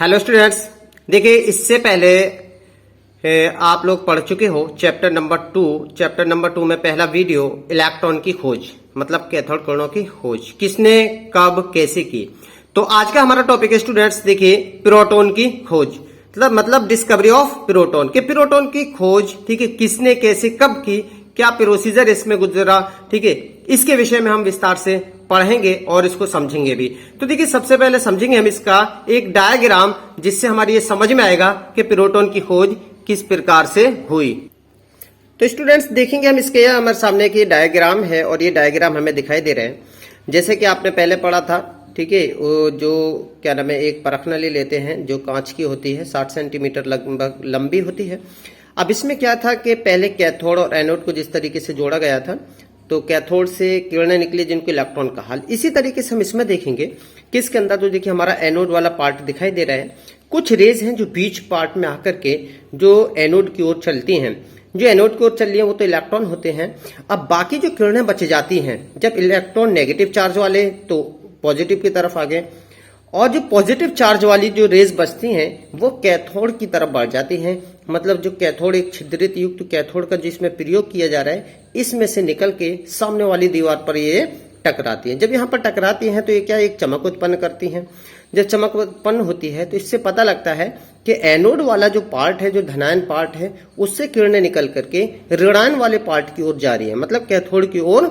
Hello students, देखिए इससे पहले आप लोग पढ़ चुके हो चैप्टर नंबर टू में पहला वीडियो इलेक्ट्रॉन की खोज मतलब कैथोड किरणों की खोज किसने कब कैसे की। तो आज का हमारा टॉपिक है स्टूडेंट्स, देखिए प्रोटॉन की खोज मतलब डिस्कवरी ऑफ प्रोटॉन के प्रोटॉन की खोज। ठीक है, किसने कैसे कब की, क्या प्रोसीजर इसमें गुजरा, ठीक है, इसके विषय में हम विस्तार से पढ़ेंगे और इसको समझेंगे भी। तो देखिए सबसे पहले समझेंगे हम इसका एक डायग्राम, जिससे हमारी ये समझ में आएगा कि प्रोटॉन की खोज किस प्रकार से हुई। तो स्टूडेंट्स देखेंगे हम इसके हमारे सामने की डायग्राम है और ये डायग्राम हमें दिखाई दे रहे हैं जैसे कि आपने पहले पढ़ा था। ठीक है, वो जो क्या नाम है, एक परखनली लेते हैं जो कांच की होती है, 60 सेंटीमीटर लगभग लंबी होती है। अब इसमें क्या था कि पहले कैथोड और एनोड को जिस तरीके से जोड़ा गया था, तो कैथोड से किरणें निकली जिनको इलेक्ट्रॉन कहा। इसी तरीके से हम इसमें देखेंगे कि इसके अंदर तो देखिए हमारा एनोड वाला पार्ट दिखाई दे रहा है। कुछ रेज हैं जो बीच पार्ट में आकर के जो एनोड की ओर चलती हैं। जो एनोड की ओर चल रही है वो तो इलेक्ट्रॉन होते हैं। अब बाकी जो किरणें बच जाती हैं, जब इलेक्ट्रॉन नेगेटिव चार्ज वाले तो पॉजिटिव की तरफ आ गए, और जो पॉजिटिव चार्ज वाली जो रेज बचती हैं वो कैथोड की तरफ बढ़ जाती हैं। मतलब जो कैथोड एक छिद्रित युक्त कैथोड का जिसमें प्रयोग किया जा रहा है, इसमें से निकल के सामने वाली दीवार पर ये टकराती हैं। जब यहाँ पर टकराती हैं तो ये क्या एक चमक उत्पन्न करती हैं। जब चमक उत्पन्न होती है तो इससे पता लगता है कि एनोड वाला जो पार्ट है, जो धनायन पार्ट है, उससे किरणें निकल करके ऋणायन वाले पार्ट की ओर जा रही है, मतलब कैथोड की ओर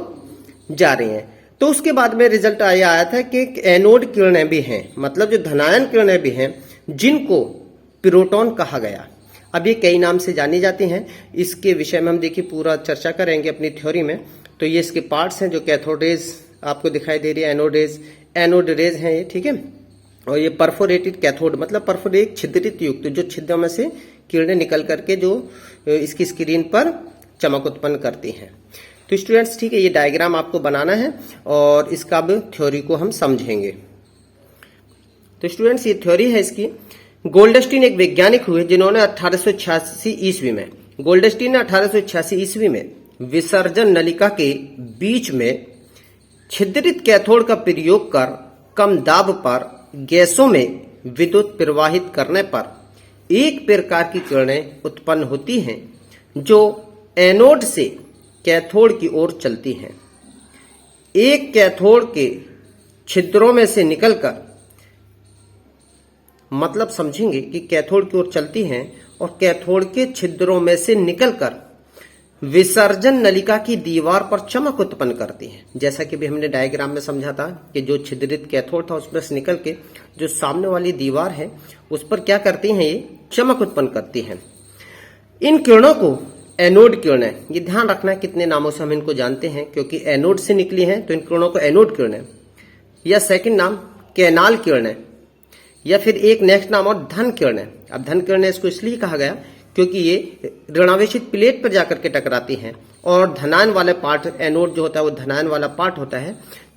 जा रही हैं। तो उसके बाद में रिजल्ट आया था कि एनोड किरणें भी हैं, मतलब जो धनायन किरणें भी हैं, जिनको प्रोटॉन कहा गया। अब ये कई नाम से जानी जाती हैं। इसके विषय में हम देखिए पूरा चर्चा करेंगे अपनी थ्योरी में। तो ये इसके पार्ट्स हैं, जो कैथोड रेज आपको दिखाई दे रही है, एनोड रेज हैं ये, ठीक है। और ये परफोरेटेड कैथोड मतलब परफोरेट छिद्रित युक्त, जो छिद्रों में से किरणें निकल करके जो इसकी स्क्रीन पर चमक उत्पन्न करती हैं। तो स्टूडेंट्स ठीक है, ये डायग्राम आपको बनाना है और इसका अब थ्योरी को हम समझेंगे। तो स्टूडेंट्स ये थ्योरी है इसकी। गोल्डस्टीन एक वैज्ञानिक हुए जिन्होंने 1886 ईस्वी में, गोल्डस्टीन ने 1886 ईस्वी में विसर्जन नलिका के बीच में छिद्रित कैथोड का प्रयोग कर कम दाब पर गैसों में विद्युत प्रवाहित करने पर एक प्रकार की किरणें उत्पन्न होती हैं जो एनोड से कैथोड की ओर चलती हैं। एक कैथोड के छिद्रों में से निकलकर, मतलब समझेंगे कि कैथोड की ओर चलती हैं और कैथोड के छिद्रों में से निकलकर विसर्जन नलिका की दीवार पर चमक उत्पन्न करती हैं। जैसा कि भी हमने डायग्राम में समझा था कि जो छिद्रित कैथोड था उसमें से निकल के जो सामने वाली दीवार है उस पर क्या करती हैं, ये चमक उत्पन्न करती हैं। इन किरणों को एनोड किरणें, ये ध्यान रखना है कितने नामों से हम इनको जानते हैं, क्योंकि एनोड से निकली हैं तो इन किरणों को एनोड किरणें, या सेकंड नाम कैनाल किरणें, या फिर एक नेक्स्ट नाम और धन किरणें। अब धन किरणें इसको इसलिए कहा गया क्योंकि ये ऋणावेशित प्लेट पर जाकर के टकराती हैं और धनायन वाले पार्ट, एनोड जो होता है वो धनायन वाला पार्ट होता है,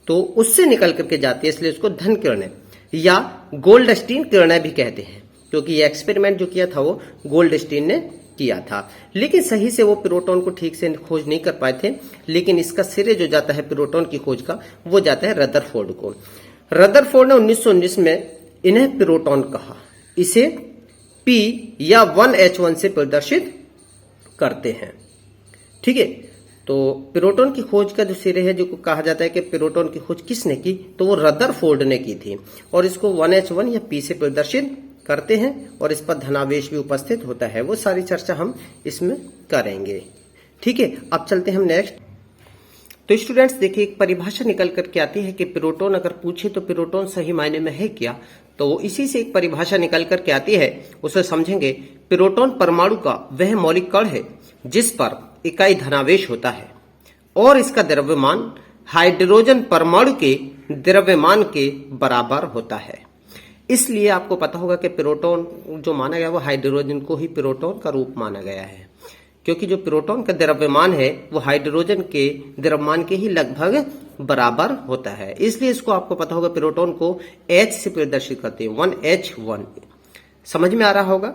तो उससे निकल करके जाती है, इसलिए उसको धन किरणें या गोल्डस्टीन किरणें भी कहते हैं। क्योंकि ये एक्सपेरिमेंट जो किया था वो गोल्डस्टीन ने किया था, लेकिन सही से वो प्रोटॉन को ठीक से खोज नहीं कर पाए थे। लेकिन इसका श्रेय जो जाता है प्रोटॉन की खोज का, वो जाता है रदरफोर्ड को। रदरफोर्ड ने 1919 में इन्हें प्रोटॉन कहा। इसे P या 1H1 से प्रदर्शित करते हैं। ठीक है, तो प्रोटॉन की खोज का जो श्रेय है, जो कहा जाता है कि प्रोटॉन की खोज किसने की, तो वो रदरफोर्ड ने की थी। और इसको 1H1 या P से प्रदर्शित करते हैं और इस पर धनावेश भी उपस्थित होता है। वो सारी चर्चा हम इसमें करेंगे। ठीक है, अब चलते हैं हम नेक्स्ट। तो स्टूडेंट्स देखिए एक परिभाषा निकल करके आती है कि प्रोटॉन अगर पूछे तो प्रोटॉन सही मायने में है क्या, तो वो इसी से एक परिभाषा निकल करके आती है, उसे समझेंगे। प्रोटॉन परमाणु का वह मौलिक कण है जिस पर इकाई धनावेश होता है और इसका द्रव्यमान हाइड्रोजन परमाणु के द्रव्यमान के बराबर होता है। इसलिए आपको पता होगा कि प्रोटॉन जो माना गया वो हाइड्रोजन को ही प्रोटॉन का रूप माना गया है, क्योंकि जो प्रोटॉन का द्रव्यमान है वो हाइड्रोजन के द्रव्यमान के ही लगभग बराबर होता है। इसलिए इसको आपको पता होगा प्रोटॉन को H से प्रदर्शित करते हैं, 1H1। समझ में आ रहा होगा।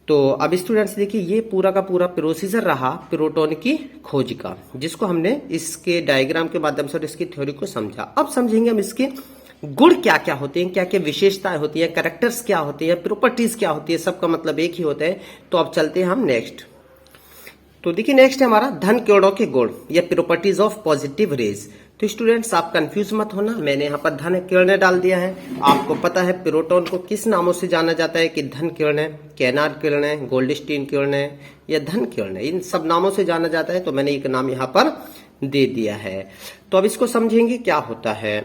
तो अब स्टूडेंट्स देखिए ये पूरा का पूरा प्रोसीजर रहा प्रोटॉन की खोज का, जिसको हमने इसके डायग्राम के माध्यम से और इसकी थ्योरी को समझा। अब समझेंगे हम इसके गुण क्या क्या होते हैं, क्या क्या विशेषताएं होती हैं, कैरेक्टर्स क्या होते हैं, प्रॉपर्टीज क्या होती है, सबका मतलब एक ही होता है। तो अब चलते हैं हम नेक्स्ट। तो देखिए नेक्स्ट है हमारा धन किरणों के गुण या प्रॉपर्टीज ऑफ पॉजिटिव रेज। तो स्टूडेंट्स आप कंफ्यूज मत होना, मैंने यहाँ पर धन किरणें डाल दिया है। आपको पता है प्रोटॉन को किस नामों से जाना जाता है कि धन किरणें, केनार किरणें, गोल्डस्टीन किरणें या धन किरणें, इन सब नामों से जाना जाता है। तो मैंने एक नाम यहाँ पर दे दिया है। तो अब इसको समझेंगे क्या होता है।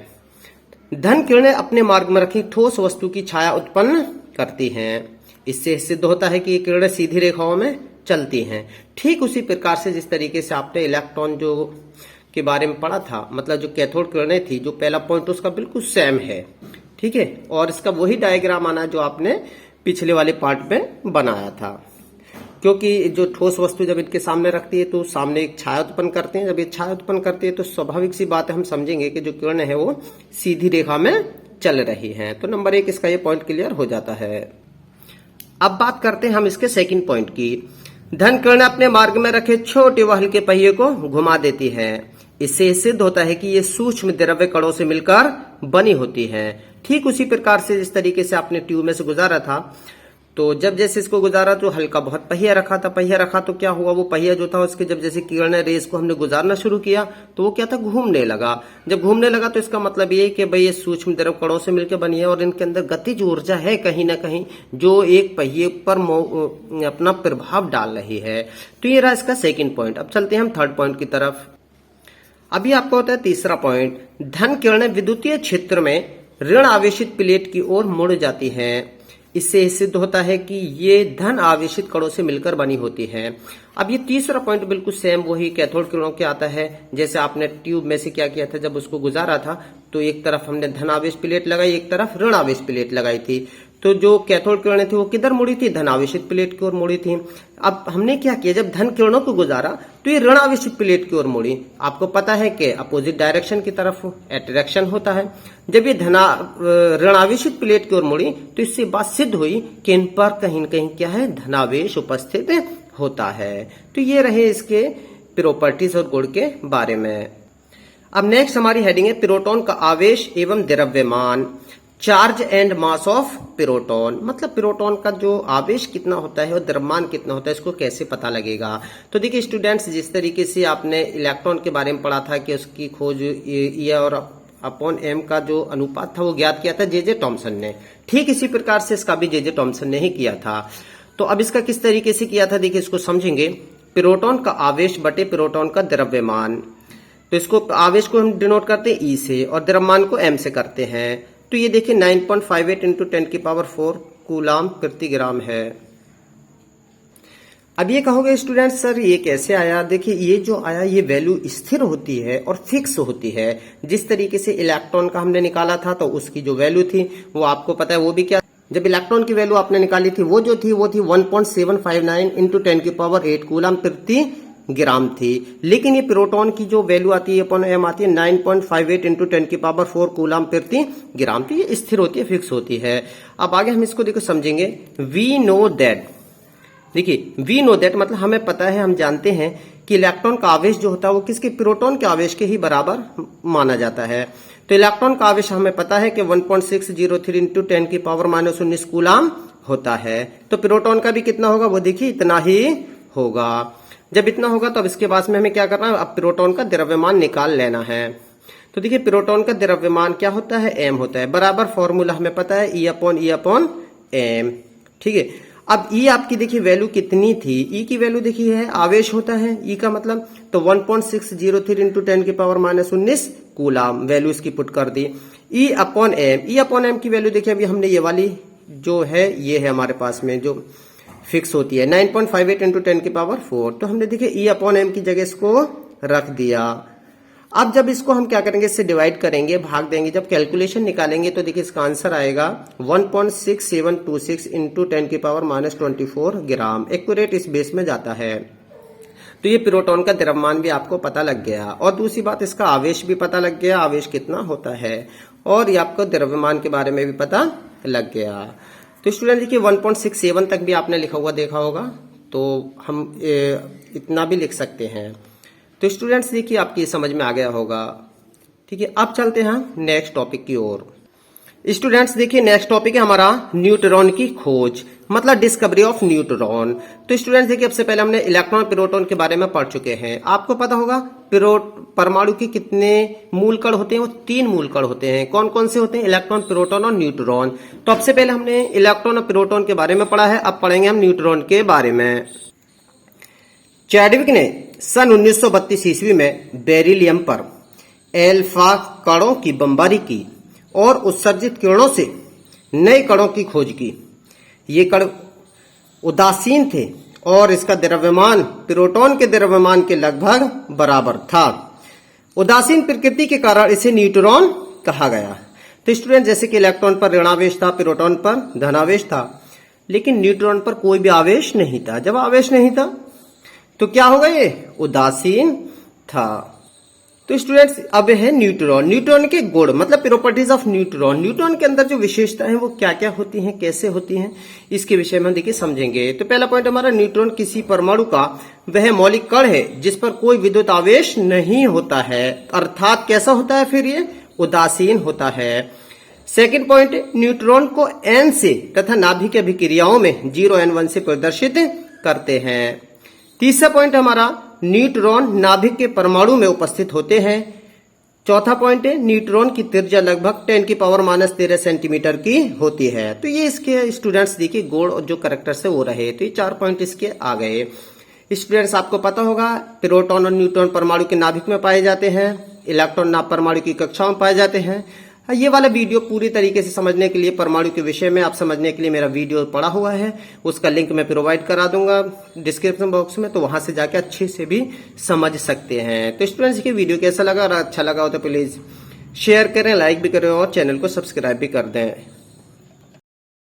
धन किरणें अपने मार्ग में रखी ठोस वस्तु की छाया उत्पन्न करती हैं। इससे सिद्ध होता है कि ये किरणें सीधी रेखाओं में चलती हैं। ठीक उसी प्रकार से जिस तरीके से आपने इलेक्ट्रॉन जो के बारे में पढ़ा था, मतलब जो कैथोड किरणें थी, जो पहला पॉइंट उसका बिल्कुल सेम है, ठीक है। और इसका वही डायग्राम आना जो आपने पिछले वाले पार्ट में बनाया था, क्योंकि जो ठोस वस्तु जब इनके सामने रखती है तो सामने एक छाया उत्पन्न करते हैं। जब ये छाया उत्पन्न करती है तो स्वाभाविक सी बात है, हम समझेंगे कि जो किरणें है वो सीधी रेखा में चल रही हैं। तो नंबर 1 इसका ये पॉइंट क्लियर हो जाता है। अब बात करते हैं हम इसके सेकंड पॉइंट की। धन किरणें अपने मार्ग में रखे छोटे व हल्के पहिए को घुमा देती है। इससे सिद्ध होता है कि ये सूक्ष्म द्रव्य कणों से मिलकर बनी होती है। ठीक उसी प्रकार से जिस तरीके से आपने ट्यूब में से गुजारा था, तो जब जैसे इसको गुजारा तो हल्का बहुत पहिया रखा था। पहिया रखा तो क्या हुआ, वो पहिया जो था उसके जब जैसे किरणें रेस को हमने गुजारना शुरू किया तो वो क्या था, घूमने लगा। जब घूमने लगा तो इसका मतलब ये कि भाई ये सूक्ष्म द्रव कणों से मिलकर बनी है और इनके अंदर गतिज ऊर्जा है कहीं ना कहीं, जो एक पहिए पर अपना प्रभाव डाल रही है। तो ये रहा इसका सेकेंड पॉइंट। अब चलते हैं हम थर्ड पॉइंट की तरफ। अभी आपको होता है तीसरा पॉइंट। धन किरणें विद्युतीय क्षेत्र में ऋण आवेशित प्लेट की ओर मुड़ जाती हैं। इससे सिद्ध होता है कि ये धन आवेशित कणों से मिलकर बनी होती है। अब ये तीसरा पॉइंट बिल्कुल सेम वही कैथोड किरणों के आता है। जैसे आपने ट्यूब में से क्या किया था, जब उसको गुजारा था तो एक तरफ हमने धन आवेश प्लेट लगाई, एक तरफ ऋण आवेश प्लेट लगाई थी। तो जो कैथोड किरणें थी वो किधर मुड़ी थी, धन आवेशित प्लेट की ओर मुड़ी थी। अब हमने क्या किया, जब धन किरणों को गुजारा तो ये ऋण आवेशित प्लेट की ओर मुड़ी। आपको पता है कि अपोजिट डायरेक्शन की तरफ अट्रैक्शन होता है। जब ये ऋण आवेशित प्लेट की ओर मुड़ी तो इससे बात सिद्ध हुई कि इन पर कहीं न कहीं क्या है, धनावेश उपस्थित होता है। तो ये रहे इसके प्रॉपर्टीज और गुण के बारे में। अब नेक्स्ट हमारी हेडिंग है प्रोटॉन का आवेश एवं द्रव्यमान, charge and mass of proton. मतलब प्रोटॉन का जो आवेश कितना होता है और द्रव्यमान कितना होता है, इसको कैसे पता लगेगा। तो देखिए स्टूडेंट्स, जिस तरीके से आपने इलेक्ट्रॉन के बारे में पढ़ा था कि उसकी खोज E और अपॉन m का जो अनुपात था वो ज्ञात किया था जे टॉमसन ने, ठीक इसी प्रकार से इसका भी जे टॉमसन ने ही किया था। तो अब इसका किस तरीके से किया था, देखिए इसको समझेंगे। प्रोटॉन का आवेश बटे प्रोटॉन का द्रव्यमान, तो इसको आवेश को हम डिनोट करते हैं E से और द्रव्यमान को m से करते हैं। तो ये देखिए 9.58 इंटू 10⁴ कूलाम प्रति ग्राम है। अब ये कहोगे स्टूडेंट सर ये कैसे आया। देखिए ये जो आया ये वैल्यू स्थिर होती है और फिक्स होती है। जिस तरीके से इलेक्ट्रॉन का हमने निकाला था तो उसकी जो वैल्यू थी वो आपको पता है, वो भी क्या, जब इलेक्ट्रॉन की वैल्यू आपने निकाली थी वो जो थी वो थी 1.759 इंटू 10⁸ कूलाम प्रति ग्राम थी। लेकिन ये प्रोटॉन की जो वैल्यू आती है अपॉन m आती है 9.58 इंटू 10⁴ कूलाम प्रति ग्राम। तो ये स्थिर होती है, फिक्स होती है। अब आगे हम इसको देखो समझेंगे। वी नो दैट, देखिए वी नो दैट मतलब हमें पता है, हम जानते हैं कि इलेक्ट्रॉन का आवेश जो होता है वो किसके, प्रोटॉन के आवेश के ही बराबर माना जाता है। तो इलेक्ट्रॉन का आवेश हमें पता है कि 1.603 इंटू 10⁻⁻19 कूलाम होता है। तो प्रोटॉन का भी कितना होगा, वो देखिए इतना ही होगा। जब इतना होगा तो अब इसके बाद में हमें क्या करना है, अब प्रोटॉन का द्रव्यमान निकाल लेना है। तो देखिए प्रोटॉन का द्रव्यमान क्या होता है, m होता है, बराबर फॉर्मूला हमें पता है E/m, ठीक है। अब E आपकी देखिए वैल्यु कितनी थी, E की वैल्यू देखिए है, आवेश होता है E का मतलब, तो 1.603 इंटू 10⁻⁻19 कूलाम वैल्यू इसकी पुट कर दी। E/m की वैल्यू देखिए अभी हमने ये वाली जो है ये है हमारे पास में जो फिक्स होती है 9.58 इंटू 10⁴। तो हमने देखिए E/m की जगह इसको रख दिया। अब जब इसको हम क्या करेंगे, इससे डिवाइड करेंगे, भाग देंगे, जब कैलकुलेशन निकालेंगे तो देखिए इसका आंसर आएगा 1.6726 इंटू 10⁻⁻24 ग्राम। एक्यूरेट इस बेस में जाता है। तो ये प्रोटॉन का द्रव्यमान भी आपको पता लग गया और दूसरी बात इसका आवेश भी पता लग गया, आवेश कितना होता है, और ये आपको द्रव्यमान के बारे में भी पता लग गया। तो स्टूडेंट देखिए 1.67 तक भी आपने लिखा हुआ देखा होगा, तो हम इतना भी लिख सकते हैं। तो स्टूडेंट्स देखिए आपकी समझ में आ गया होगा, ठीक है। अब चलते हैं नेक्स्ट टॉपिक की ओर। स्टूडेंट्स देखिए नेक्स्ट टॉपिक है हमारा न्यूट्रॉन की खोज, मतलब डिस्कवरी ऑफ न्यूट्रॉन। तो स्टूडेंट्स देखिए सबसे पहले हमने इलेक्ट्रॉन प्रोटॉन के बारे में पढ़ चुके हैं। आपको पता होगा परमाणु के कितने मूल कण होते हैं, वो 3 मूल कण होते हैं। कौन कौन से होते हैं? इलेक्ट्रॉन, प्रोटॉन और न्यूट्रॉन। तो सबसे पहले हमने इलेक्ट्रॉन और प्रोटॉन के बारे में पढ़ा है, अब पढ़ेंगे हम न्यूट्रॉन के बारे में। चैडविक ने सन 1932 ईस्वी में बेरिलियम पर एल्फा कणों की बमबारी की और उत्सर्जित किरणों से नए कणों की खोज की। ये कण उदासीन थे और इसका द्रव्यमान प्रोटॉन के द्रव्यमान के लगभग बराबर था। उदासीन प्रकृति के कारण इसे न्यूट्रॉन कहा गया। तो स्टूडेंट जैसे कि इलेक्ट्रॉन पर ऋणावेश था, प्रोटॉन पर धनावेश था, लेकिन न्यूट्रॉन पर कोई भी आवेश नहीं था। जब आवेश नहीं था तो क्या होगा? ये उदासीन था। तो स्टूडेंट्स अब है न्यूट्रॉन। न्यूट्रॉन के गुण मतलब प्रॉपर्टीज ऑफ न्यूट्रॉन। न्यूट्रॉन के अंदर जो विशेषताएं हैं वो क्या क्या होती हैं, कैसे होती हैं, इसके विषय में देखिए समझेंगे। तो पहला पॉइंट हमारा, न्यूट्रॉन किसी परमाणु का वह मौलिक कण है जिस पर कोई विद्युत आवेश नहीं होता है, अर्थात कैसा होता है फिर ये? उदासीन होता है। सेकेंड पॉइंट, न्यूट्रॉन को n से तथा नाभिक अभिक्रियाओं में 0n1 से प्रदर्शित करते हैं। तीसरा पॉइंट हमारा, न्यूट्रॉन नाभिक के परमाणु में उपस्थित होते हैं। चौथा पॉइंट है, न्यूट्रॉन की त्रिज्या लगभग 10⁻³ सेंटीमीटर की होती है। तो ये इसके स्टूडेंट्स देखिए गुण और जो कैरेक्टर्स है वो रहे। तो ये 4 पॉइंट इसके आ गए। स्टूडेंट्स आपको पता होगा प्रोटॉन और न्यूट्रॉन परमाणु के नाभिक में पाए जाते हैं, इलेक्ट्रॉन परमाणु की कक्षाओं में पाए जाते हैं। ये वाला वीडियो पूरी तरीके से समझने के लिए, परमाणु के विषय में आप समझने के लिए मेरा वीडियो पड़ा हुआ है, उसका लिंक मैं प्रोवाइड करा दूंगा डिस्क्रिप्शन बॉक्स में, तो वहां से जाके अच्छे से भी समझ सकते हैं। तो स्टूडेंट्स ये वीडियो कैसा लगा, और अच्छा लगा हो तो प्लीज शेयर करें, लाइक भी करें और चैनल को सब्सक्राइब भी कर दें।